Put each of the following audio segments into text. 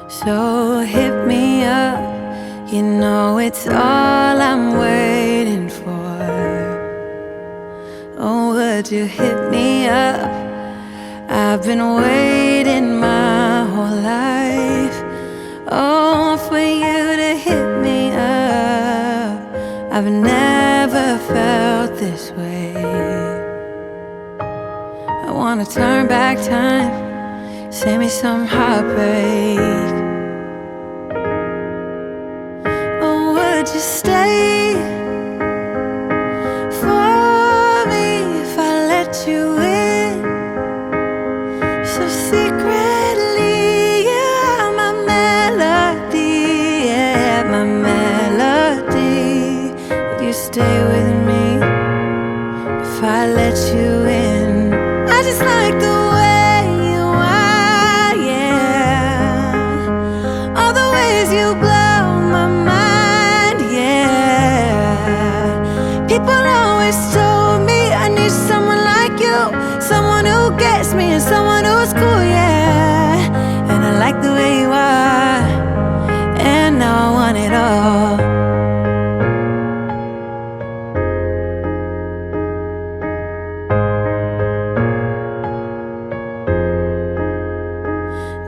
So hit me up, you know it's all I'm waiting for. Oh, would you hit me up? I've been waiting my whole life, oh, for you to hit me up. I've never felt this way. I wanna turn back time, save me some heartbreak. Oh, would you stay for me if I let you in? So secretly, yeah, my melody, yeah, my melody. Would you stay with me if I let you in? I just like the way you are, yeah. All the ways you blow my mind, yeah. People always told me I need someone like you, someone who gets me and someone who's cool, yeah. And I like the way you are, and now I want it all.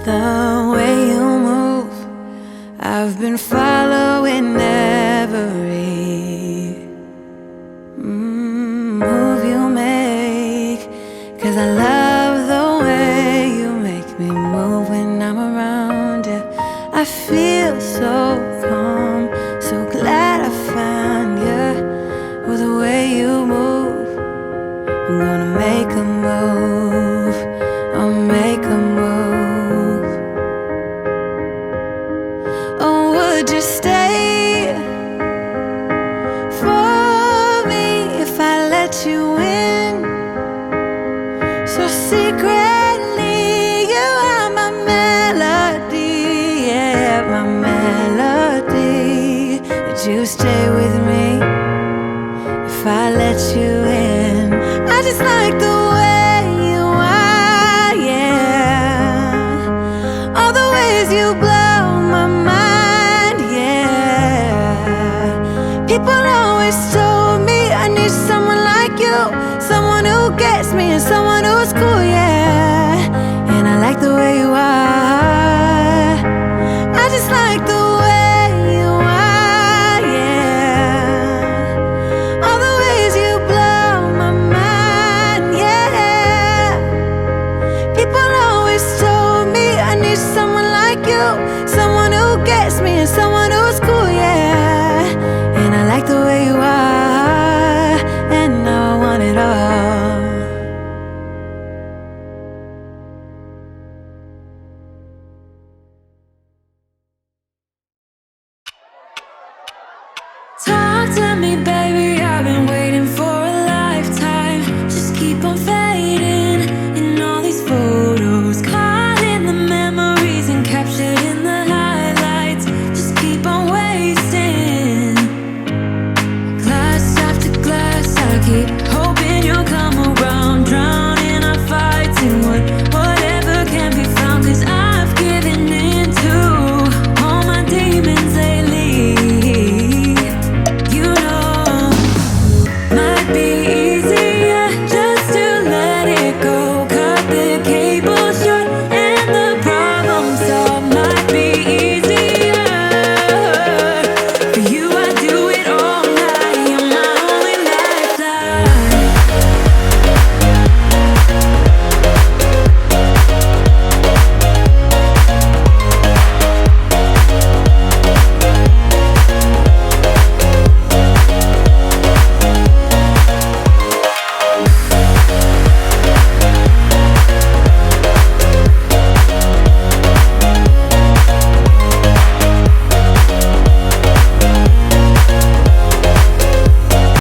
The way you move, I've been following every move you make, 'cause I love the way you make me move when I'm around you. I feel so calm, so glad I found you. With the way you move, I'm gonna make a move, I'll make a move. Oh, would you stay for me if I let you in? So secretly, you are my melody, yeah, my melody. Would you stay with me if I let you in? I just like the way you are, yeah. All the ways you blow